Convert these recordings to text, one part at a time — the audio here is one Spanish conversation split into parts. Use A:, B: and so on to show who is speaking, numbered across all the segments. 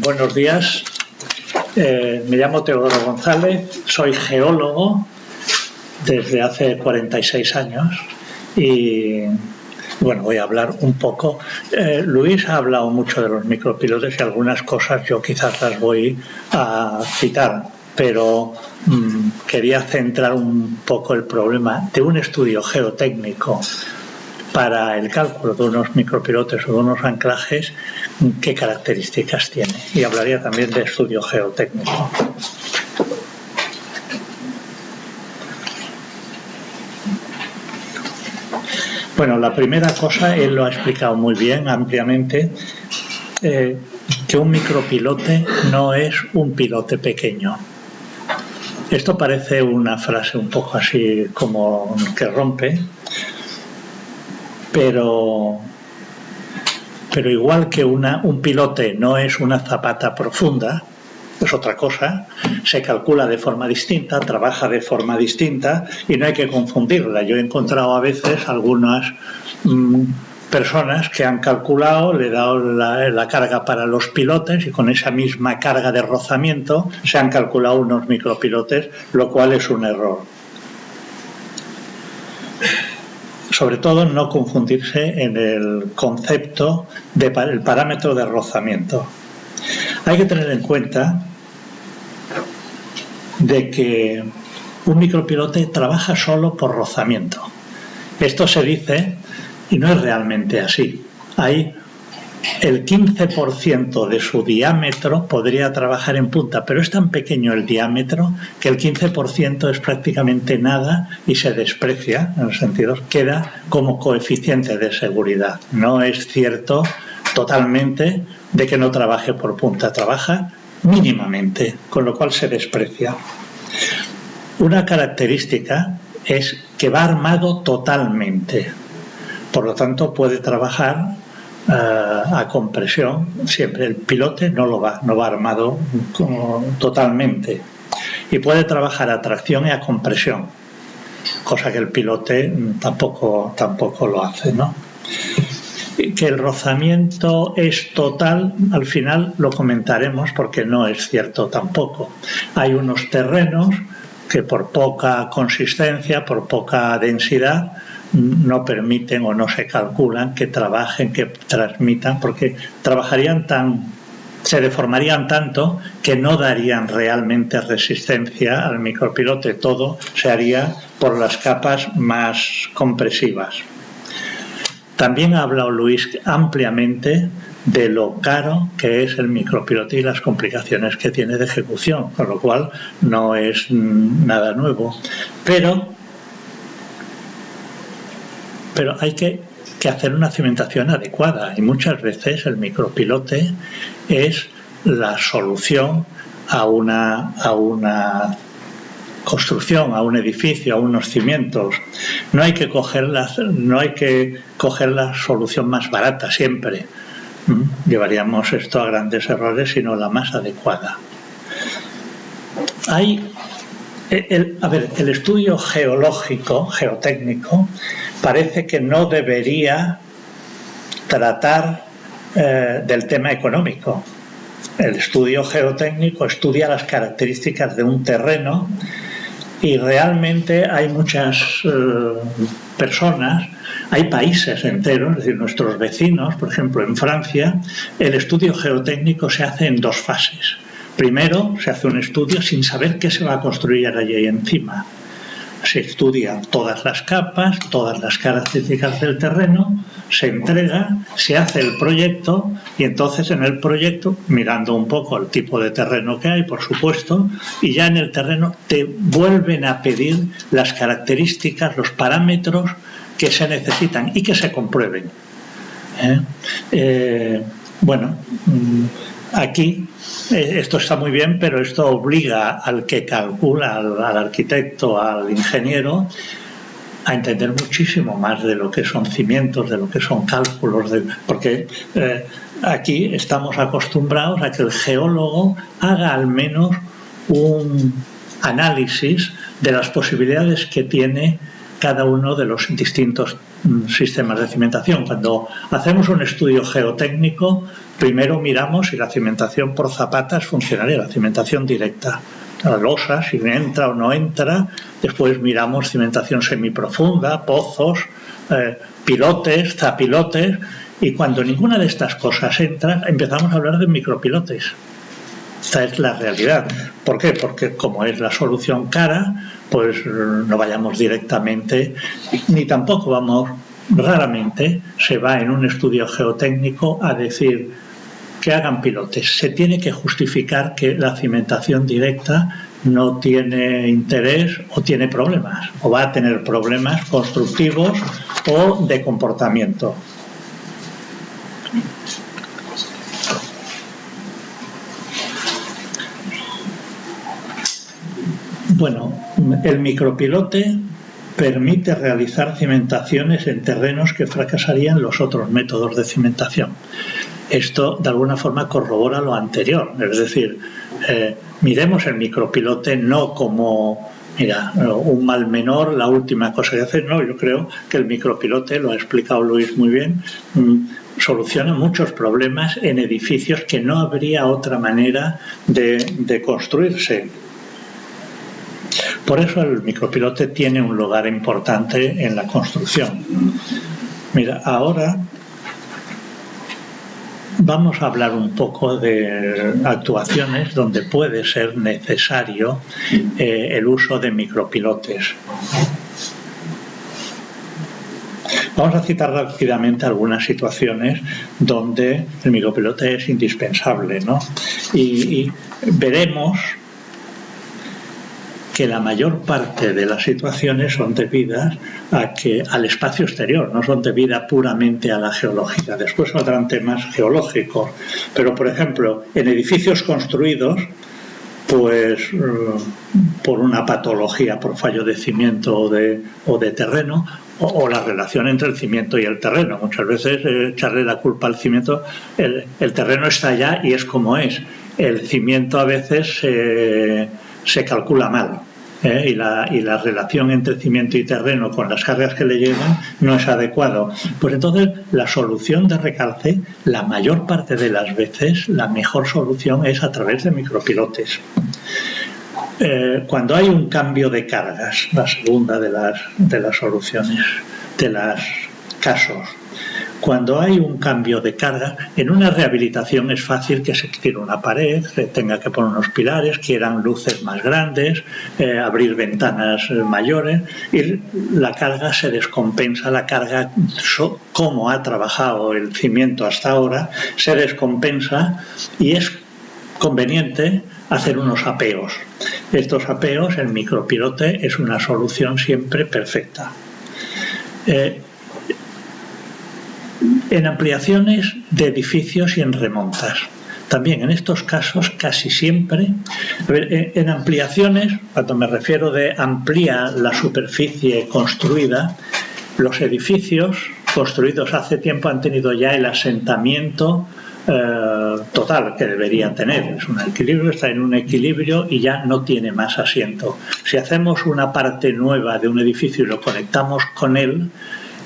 A: Buenos días. Me llamo Teodoro González, soy geólogo desde hace 46 años y bueno, voy a hablar un poco. Luis ha hablado mucho de los micropilotes y algunas cosas yo quizás las voy a citar, pero quería centrar un poco el problema de un estudio geotécnico para el cálculo de unos micropilotes o de unos anclajes, qué características tiene. Y hablaría también de estudio geotécnico. Bueno, la primera cosa, él lo ha explicado muy bien, ampliamente, que un micropilote no es un pilote pequeño. Esto parece una frase un poco así como que rompe, pero igual que un pilote no es una zapata profunda, es otra cosa, se calcula de forma distinta, trabaja de forma distinta y no hay que confundirla. Yo he encontrado a veces algunas personas que han calculado, le he dado la carga para los pilotes y con esa misma carga de rozamiento se han calculado unos micropilotes, lo cual es un error. Sobre todo no confundirse en el concepto del parámetro de rozamiento. Hay que tener en cuenta de que un micropilote trabaja solo por rozamiento. Esto se dice y no es realmente así. Hay el 15% de su diámetro podría trabajar en punta, pero es tan pequeño el diámetro que el 15% es prácticamente nada y se desprecia, en el sentido queda como coeficiente de seguridad. No es cierto totalmente de que no trabaje por punta, trabaja mínimamente, con lo cual se desprecia. Una característica es que va armado totalmente, por lo tanto puede trabajar a compresión. Siempre el pilote no va armado totalmente y puede trabajar a tracción y a compresión, cosa que el pilote tampoco lo hace, ¿no? Que el rozamiento es total, al final lo comentaremos porque no es cierto tampoco. Hay unos terrenos que por poca consistencia, por poca densidad, no permiten o no se calculan que trabajen, que transmitan, porque se deformarían tanto que no darían realmente resistencia al micropilote. Todo se haría por las capas más compresivas. También ha hablado Luis ampliamente de lo caro que es el micropilote y las complicaciones que tiene de ejecución, con lo cual no es nada nuevo. Pero hay que hacer una cimentación adecuada y muchas veces el micropilote es la solución a una construcción, a un edificio, a unos cimientos. No hay que coger la solución más barata siempre. Llevaríamos esto a grandes errores, sino la más adecuada. El estudio geológico, geotécnico, parece que no debería tratar del tema económico. El estudio geotécnico estudia las características de un terreno y realmente hay muchas personas, hay países enteros, es decir, nuestros vecinos, por ejemplo en Francia, el estudio geotécnico se hace en dos fases. Primero se hace un estudio sin saber qué se va a construir allí encima. Se estudian todas las capas, todas las características del terreno, se entrega, se hace el proyecto y entonces en el proyecto, mirando un poco el tipo de terreno que hay, por supuesto, y ya en el terreno te vuelven a pedir las características, los parámetros que se necesitan y que se comprueben. Aquí esto está muy bien, pero esto obliga al que calcula, al arquitecto, al ingeniero, a entender muchísimo más de lo que son cimientos, de lo que son cálculos, porque aquí estamos acostumbrados a que el geólogo haga al menos un análisis de las posibilidades que tiene cada uno de los distintos sistemas de cimentación. Cuando hacemos un estudio geotécnico, primero miramos si la cimentación por zapatas funcionaría, la cimentación directa. La losa, si entra o no entra. Después miramos cimentación semiprofunda, pozos, pilotes, zapilotes, y cuando ninguna de estas cosas entra, empezamos a hablar de micropilotes. Esta es la realidad. ¿Por qué? Porque como es la solución cara, pues no vayamos directamente, ni tampoco vamos, raramente se va en un estudio geotécnico a decir que hagan pilotes. Se tiene que justificar que la cimentación directa no tiene interés o tiene problemas, o va a tener problemas constructivos o de comportamiento. Bueno, el micropilote permite realizar cimentaciones en terrenos que fracasarían los otros métodos de cimentación. Esto de alguna forma corrobora lo anterior, es decir, miremos el micropilote no como, mira, un mal menor, la última cosa que hacer. No, yo creo que el micropilote, lo ha explicado Luis muy bien, soluciona muchos problemas en edificios que no habría otra manera de construirse. Por eso el micropilote tiene un lugar importante en la construcción. Mira, ahora vamos a hablar un poco de actuaciones donde puede ser necesario el uso de micropilotes. Vamos a citar rápidamente algunas situaciones donde el micropilote es indispensable, ¿no? Y veremos que la mayor parte de las situaciones son debidas al espacio exterior, no son debidas puramente a la geología. Después saldrán temas geológicos, pero por ejemplo, en edificios construidos, pues por una patología, por fallo de cimiento o de terreno, o la relación entre el cimiento y el terreno. Muchas veces echarle la culpa al cimiento, el terreno está allá y es como es. El cimiento a veces se calcula mal, y la relación entre cimiento y terreno con las cargas que le llegan no es adecuado. Pues entonces la solución de recalce, la mayor parte de las veces, la mejor solución es a través de micropilotes. Cuando hay un cambio de cargas, la segunda de las soluciones, de los casos, cuando hay un cambio de carga, en una rehabilitación es fácil que se tire una pared, se tenga que poner unos pilares, quieran luces más grandes, abrir ventanas mayores, y la carga se descompensa, la carga, como ha trabajado el cimiento hasta ahora, se descompensa y es conveniente hacer unos apeos. Estos apeos, el micropilote es una solución siempre perfecta. En ampliaciones de edificios y en remontas. También en estos casos casi siempre, en ampliaciones, cuando me refiero de amplía la superficie construida, los edificios construidos hace tiempo han tenido ya el asentamiento total que deberían tener. Es un equilibrio, está en un equilibrio y ya no tiene más asiento. Si hacemos una parte nueva de un edificio y lo conectamos con él,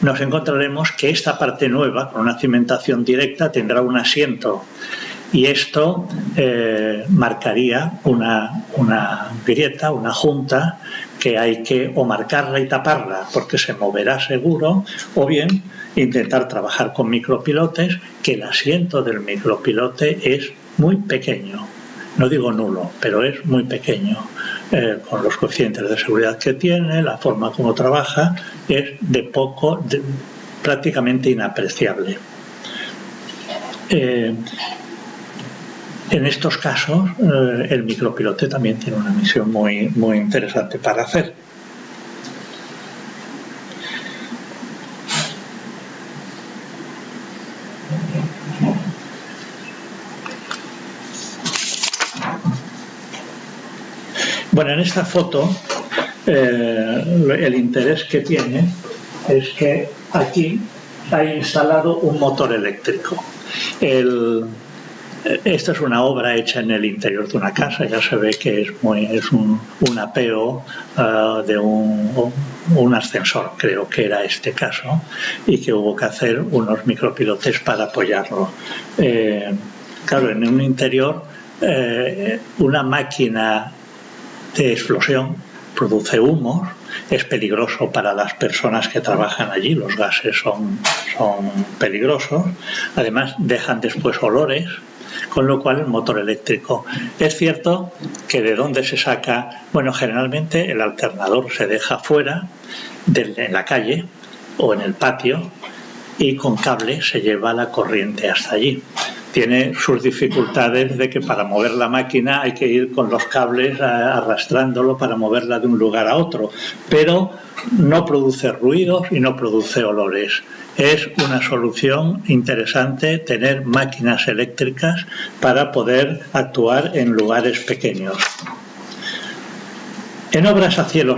A: nos encontraremos que esta parte nueva, con una cimentación directa, tendrá un asiento. Y esto marcaría una grieta, una junta, que hay que o marcarla y taparla porque se moverá seguro, o bien intentar trabajar con micropilotes, que el asiento del micropilote es muy pequeño. No digo nulo, pero es muy pequeño. Con los coeficientes de seguridad que tiene, la forma como trabaja, es prácticamente inapreciable. En estos casos, el micropilote también tiene una misión muy, muy interesante para hacer. Bueno, en esta foto el interés que tiene es que aquí hay instalado un motor eléctrico. Esta es una obra hecha en el interior de una casa, ya se ve que es un apeo de un ascensor, creo que era este caso, y que hubo que hacer unos micropilotes para apoyarlo. Claro, en un interior, una máquina de explosión produce humos, es peligroso para las personas que trabajan allí, los gases son peligrosos, además dejan después olores, con lo cual el motor eléctrico. Es cierto que de dónde se saca, bueno, generalmente el alternador se deja fuera, en la calle o en el patio, y con cable se lleva la corriente hasta allí. Tiene sus dificultades de que para mover la máquina hay que ir con los cables arrastrándolo para moverla de un lugar a otro, pero no produce ruidos y no produce olores. Es una solución interesante tener máquinas eléctricas para poder actuar en lugares pequeños. En obras a cielo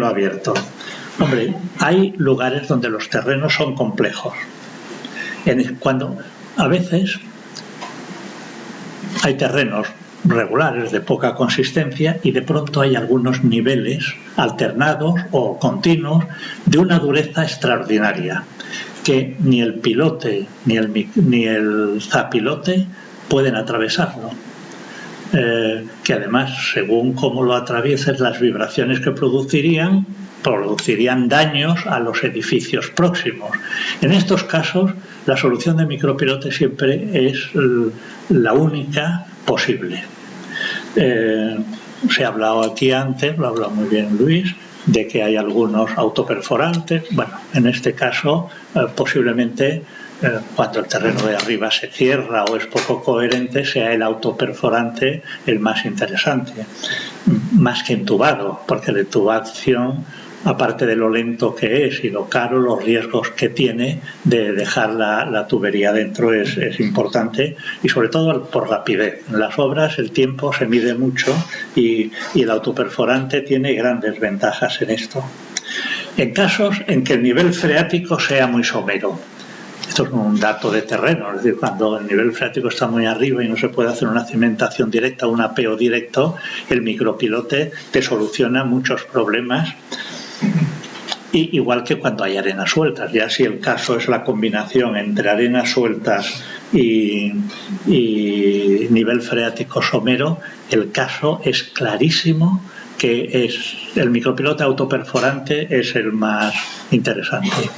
A: abierto. Hombre, hay lugares donde los terrenos son complejos. Cuando a veces hay terrenos regulares de poca consistencia y de pronto hay algunos niveles alternados o continuos de una dureza extraordinaria que ni el pilote ni el zapilote pueden atravesarlo. Que además, según cómo lo atravieses, las vibraciones que producirían daños a los edificios próximos. En estos casos, la solución de micropilote siempre es la única posible. Se ha hablado aquí antes, lo ha hablado muy bien Luis, de que hay algunos autoperforantes. Bueno, en este caso, posiblemente cuando el terreno de arriba se cierra o es poco coherente, sea el autoperforante el más interesante, más que entubado, porque la intubación, aparte de lo lento que es y lo caro, los riesgos que tiene de dejar la tubería dentro es importante, y sobre todo por rapidez. En las obras el tiempo se mide mucho y el autoperforante tiene grandes ventajas en esto. En casos en que el nivel freático sea muy somero, esto es un dato de terreno, es decir, cuando el nivel freático está muy arriba y no se puede hacer una cimentación directa o un apeo directo, el micropilote te soluciona muchos problemas. Y igual que cuando hay arenas sueltas, ya si el caso es la combinación entre arenas sueltas y nivel freático somero, el caso es clarísimo que el micropilote autoperforante es el más interesante.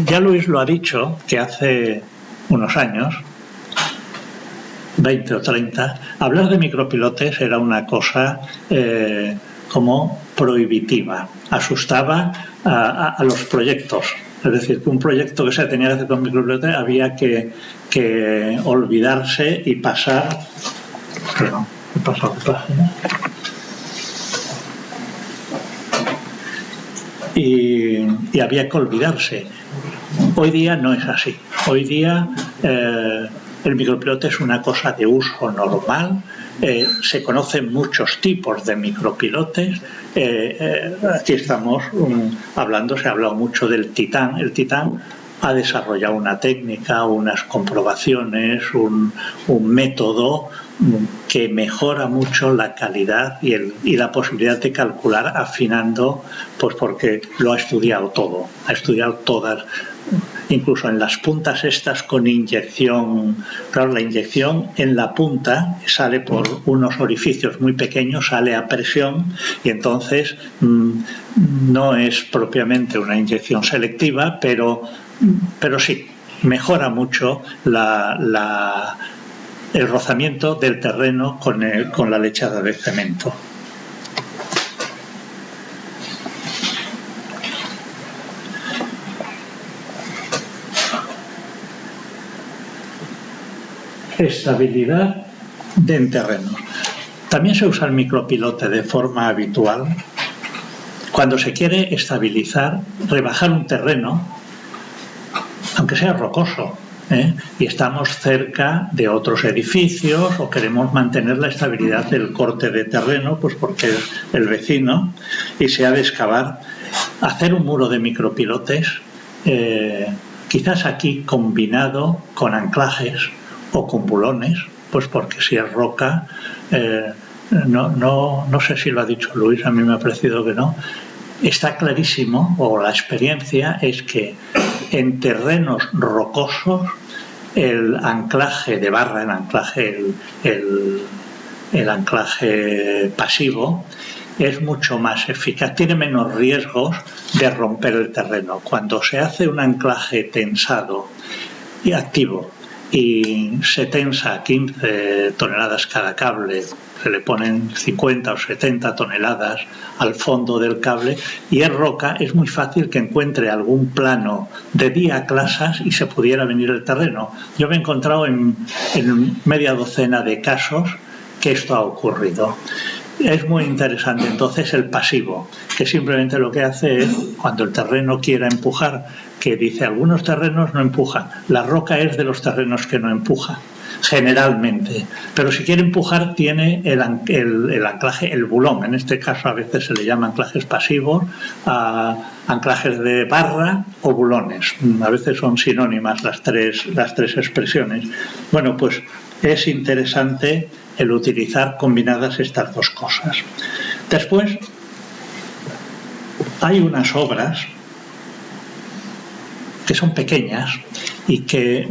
A: Ya Luis lo ha dicho, que hace unos años, 20 o 30, hablar de micropilotes era una cosa como prohibitiva, asustaba a los proyectos. Es decir, que un proyecto que se tenía que hacer con micropilotes había que olvidarse y pasar... Perdón, he pasado de página. Y había que olvidarse. Hoy día no es así. Hoy día el micropilote es una cosa de uso normal. Se conocen muchos tipos de micropilotes. Aquí estamos hablando, se ha hablado mucho del Titán. El Titán ha desarrollado una técnica, unas comprobaciones, un método que mejora mucho la calidad y la posibilidad de calcular afinando, pues porque lo ha estudiado todo, ha estudiado todas, incluso en las puntas estas con inyección. Claro, la inyección en la punta sale por unos orificios muy pequeños, sale a presión y entonces no es propiamente una inyección selectiva, pero sí, mejora mucho el rozamiento del terreno con la lechada de cemento. Estabilidad en terrenos. También se usa el micropilote de forma habitual cuando se quiere estabilizar, rebajar un terreno, aunque sea rocoso, y estamos cerca de otros edificios o queremos mantener la estabilidad del corte de terreno, pues porque es el vecino y se ha de excavar. Hacer un muro de micropilotes, quizás aquí combinado con anclajes o con bulones, pues porque si es roca, no sé si lo ha dicho Luis, a mí me ha parecido que no, está clarísimo, o la experiencia es que en terrenos rocosos el anclaje de barra, el anclaje pasivo, es mucho más eficaz, tiene menos riesgos de romper el terreno. Cuando se hace un anclaje tensado y activo y se tensa 15 toneladas cada cable, se le ponen 50 o 70 toneladas al fondo del cable y es roca, es muy fácil que encuentre algún plano de diaclasas y se pudiera venir el terreno. Yo me he encontrado en media docena de casos que esto ha ocurrido. Es muy interesante entonces el pasivo, que simplemente lo que hace es, cuando el terreno quiera empujar, que dice algunos terrenos no empujan, la roca es de los terrenos que no empuja, generalmente, pero si quiere empujar tiene el anclaje, el bulón, en este caso a veces se le llama anclajes pasivos, anclajes de barra o bulones, a veces son sinónimas las tres expresiones. Bueno, pues es interesante el utilizar combinadas estas dos cosas. Después, hay unas obras que son pequeñas y que,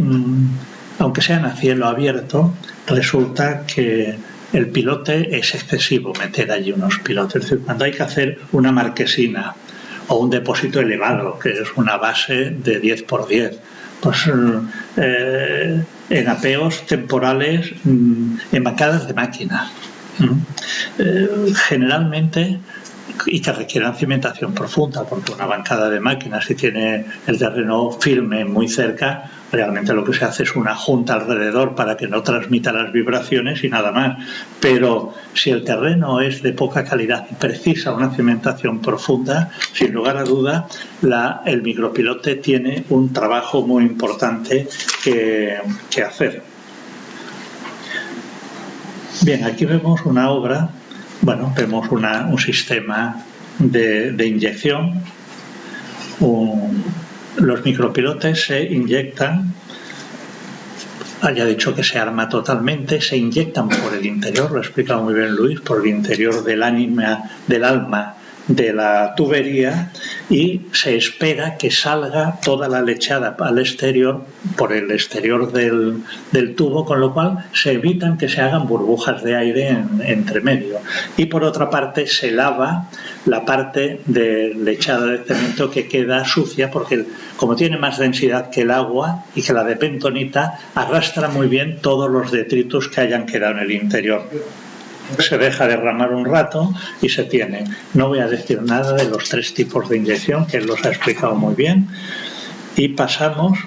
A: aunque sean a cielo abierto, resulta que el pilote es excesivo meter allí unos pilotes. Es decir, cuando hay que hacer una marquesina o un depósito elevado, que es una base de 10×10, pues en apeos temporales, en bancadas de máquina, generalmente, y que requieran cimentación profunda, porque una bancada de máquinas, si tiene el terreno firme muy cerca, realmente lo que se hace es una junta alrededor para que no transmita las vibraciones y nada más. Pero si el terreno es de poca calidad y precisa una cimentación profunda, sin lugar a duda, el micropilote tiene un trabajo muy importante que hacer. Bien, aquí vemos una obra. Bueno, vemos un sistema de inyección. Los micropilotes se inyectan, haya dicho que se arma totalmente, se inyectan por el interior, lo ha explicado muy bien Luis, por el interior del alma de la tubería, y se espera que salga toda la lechada al exterior, por el exterior del tubo, con lo cual se evitan que se hagan burbujas de aire entre medio. Y por otra parte se lava la parte de lechada de cemento que queda sucia, porque como tiene más densidad que el agua y que la de bentonita, arrastra muy bien todos los detritus que hayan quedado en el interior. Se deja derramar un rato y se tiene. No voy a decir nada de los 3 tipos de inyección, que él los ha explicado muy bien, y pasamos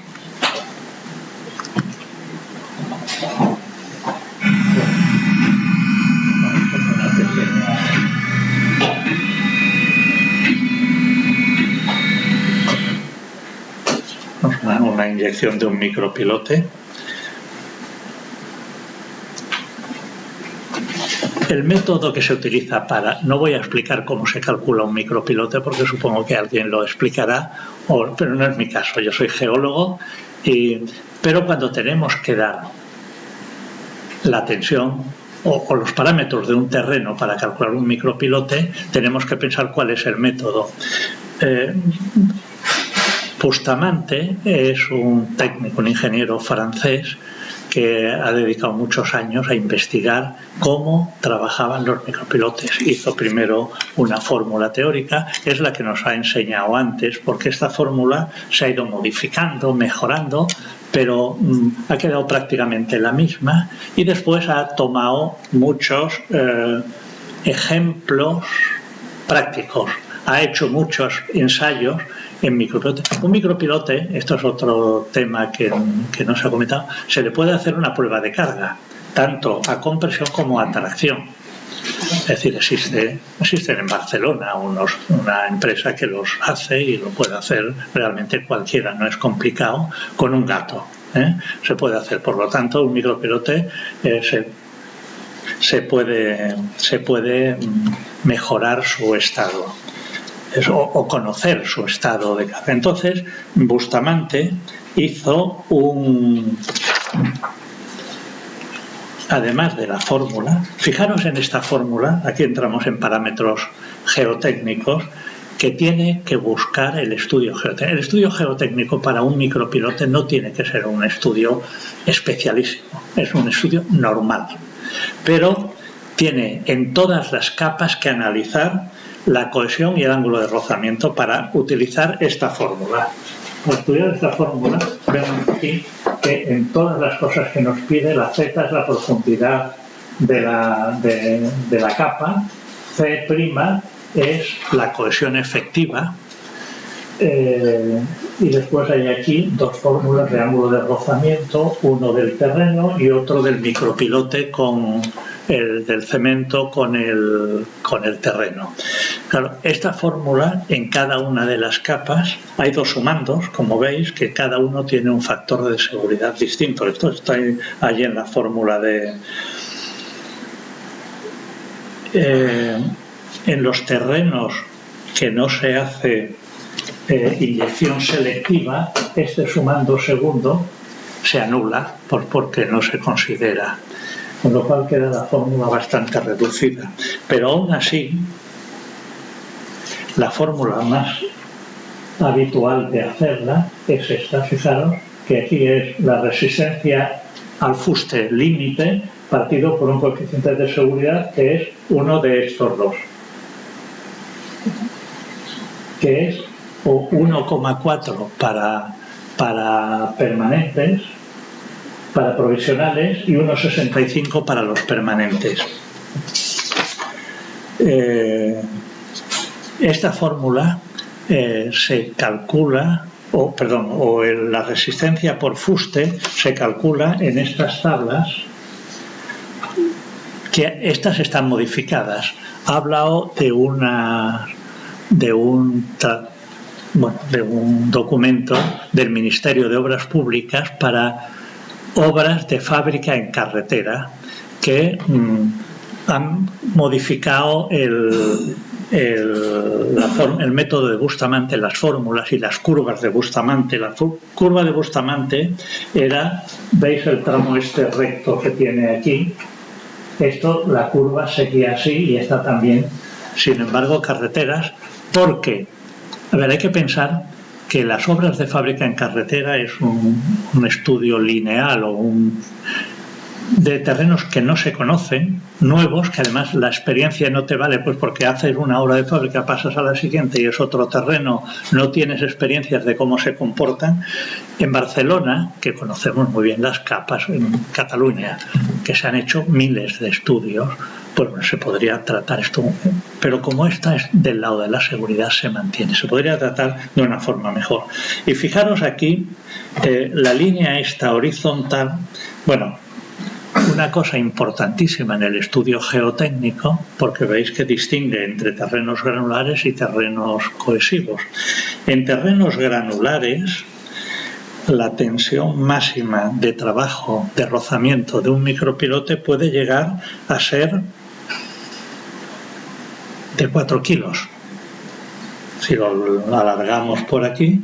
A: una inyección de un micropilote. El método que se utiliza no voy a explicar cómo se calcula un micropilote porque supongo que alguien lo explicará, pero no es mi caso, yo soy geólogo, pero cuando tenemos que dar la tensión o los parámetros de un terreno para calcular un micropilote, tenemos que pensar cuál es el método. Bustamante es un técnico, un ingeniero francés que ha dedicado muchos años a investigar cómo trabajaban los micropilotes. Hizo primero una fórmula teórica, es la que nos ha enseñado antes, porque esta fórmula se ha ido modificando, mejorando, pero ha quedado prácticamente la misma, y después ha tomado muchos ejemplos prácticos. Ha hecho muchos ensayos en micropilote. Un micropilote, esto es otro tema que no se ha comentado, se le puede hacer una prueba de carga, tanto a compresión como a tracción. Es decir, existen en Barcelona una empresa que los hace y lo puede hacer realmente cualquiera, no es complicado, con un gato. Se puede hacer, por lo tanto, un micropilote se puede mejorar su estado. O conocer su estado de carga. Entonces, Bustamante hizo además de la fórmula, fijaros en esta fórmula, aquí entramos en parámetros geotécnicos, que tiene que buscar el estudio geotécnico. El estudio geotécnico para un micropilote no tiene que ser un estudio especialísimo, es un estudio normal, pero tiene en todas las capas que analizar la cohesión y el ángulo de rozamiento para utilizar esta fórmula. Para estudiar esta fórmula, vemos aquí que en todas las cosas que nos pide, la Z es la profundidad de la capa, C' es la cohesión efectiva, y después hay aquí dos fórmulas de ángulo de rozamiento, uno del terreno y otro del micropilote con el del cemento con el terreno. Claro, esta fórmula en cada una de las capas hay dos sumandos, como veis, que cada uno tiene un factor de seguridad distinto. Esto está allí en la fórmula de... en los terrenos que no se hace inyección selectiva, este sumando segundo se anula porque no se considera, con lo cual queda la fórmula bastante reducida. Pero aún así, la fórmula más habitual de hacerla es esta. Fijaros que aquí es la resistencia al fuste límite partido por un coeficiente de seguridad que es uno de estos dos, que es 1,4 para permanentes, para provisionales, y 1,65 para los permanentes. Esta fórmula se calcula, la resistencia por fuste se calcula en estas tablas, que estas están modificadas. Ha hablado de un documento del Ministerio de Obras Públicas para obras de fábrica en carretera que han modificado el método de Bustamante, las fórmulas y las curvas de Bustamante. La curva de Bustamante era, veis el tramo este recto que tiene aquí, la curva seguía así y esta también. Sin embargo, carreteras, porque, hay que pensar que las obras de fábrica en carretera es un estudio lineal de terrenos que no se conocen, nuevos, que además la experiencia no te vale, pues porque haces una obra de fábrica, pasas a la siguiente y es otro terreno, no tienes experiencias de cómo se comportan. En Barcelona, que conocemos muy bien las capas, en Cataluña, que se han hecho miles de estudios, pues se podría tratar esto, pero como esta es del lado de la seguridad, se mantiene, se podría tratar de una forma mejor. Y fijaros aquí, la línea esta horizontal, una cosa importantísima en el estudio geotécnico, porque veis que distingue entre terrenos granulares y terrenos cohesivos. En terrenos granulares, la tensión máxima de trabajo de rozamiento de un micropilote puede llegar a ser de 4 kilos. Si lo alargamos por aquí,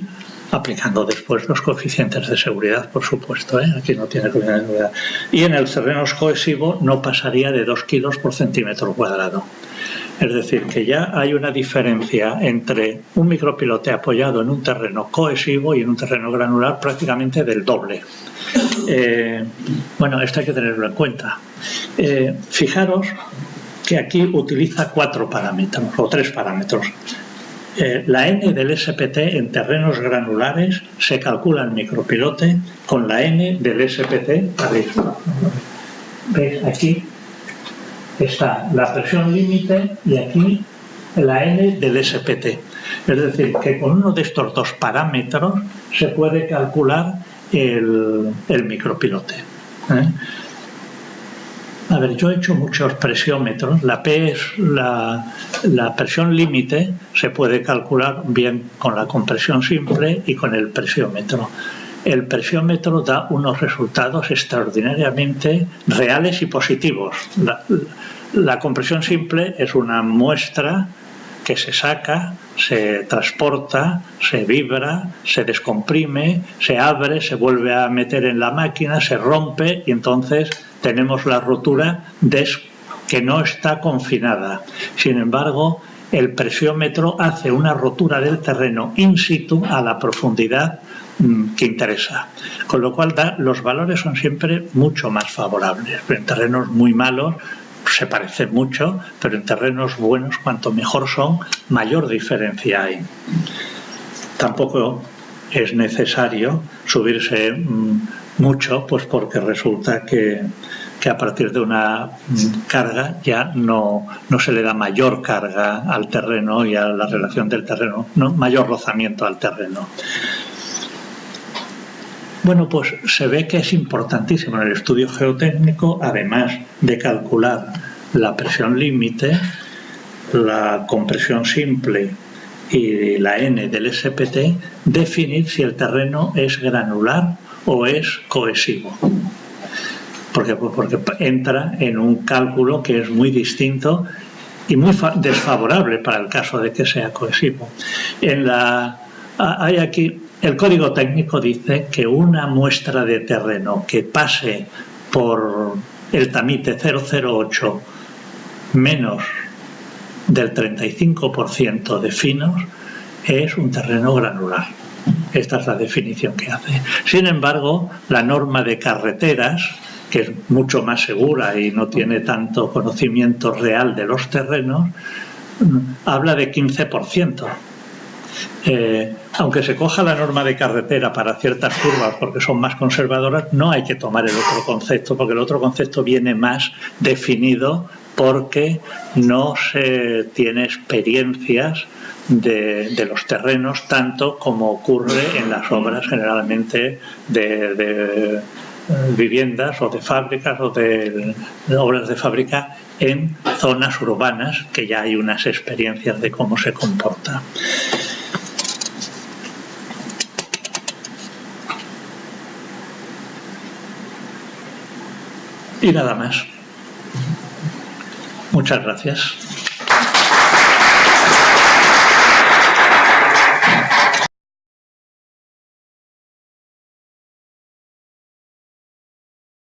A: aplicando después los coeficientes de seguridad, por supuesto, aquí no tiene coeficiente de seguridad. Y en el terreno cohesivo no pasaría de 2 kilos por centímetro cuadrado. Es decir, que ya hay una diferencia entre un micropilote apoyado en un terreno cohesivo y en un terreno granular prácticamente del doble. Esto hay que tenerlo en cuenta. Fijaros que aquí utiliza 4 parámetros o 3 parámetros. La N del SPT en terrenos granulares se calcula en micropilote con la N del SPT. ¿Veis? Aquí está la presión límite y aquí la N del SPT. Es decir, que con uno de estos dos parámetros se puede calcular el micropilote. Yo he hecho muchos presiómetros. La P es la presión límite, se puede calcular bien con la compresión simple y con el presiómetro. El presiómetro da unos resultados extraordinariamente reales y positivos. La compresión simple es una muestra que se saca, se transporta, se vibra, se descomprime, se abre, se vuelve a meter en la máquina, se rompe y entonces tenemos la rotura que no está confinada. Sin embargo, el presiómetro hace una rotura del terreno in situ a la profundidad que interesa, con lo cual los valores son siempre mucho más favorables. En terrenos muy malos se parecen mucho, pero en terrenos buenos, cuanto mejor son, mayor diferencia hay. Tampoco es necesario subirse mucho, pues porque resulta que a partir de una carga ya no se le da mayor carga al terreno y a la relación del terreno, no mayor rozamiento al terreno. Bueno, pues se ve que es importantísimo en el estudio geotécnico, además de calcular la presión límite, la compresión simple y la N del SPT, definir si el terreno es granular o es cohesivo. Porque entra en un cálculo que es muy distinto y muy desfavorable para el caso de que sea cohesivo. Hay aquí, el código técnico dice que una muestra de terreno que pase por el tamite 008 menos del 35% de finos es un terreno granular. Esta es la definición que hace. Sin embargo, la norma de carreteras, que es mucho más segura y no tiene tanto conocimiento real de los terrenos, habla de 15%. Aunque se coja la norma de carretera para ciertas curvas porque son más conservadoras, no hay que tomar el otro concepto, porque el otro concepto viene más definido porque no se tiene experiencias de los terrenos tanto como ocurre en las obras generalmente de viviendas o de fábricas o de obras de fábrica en zonas urbanas, que ya hay unas experiencias de cómo se comporta. Y nada más. Muchas gracias.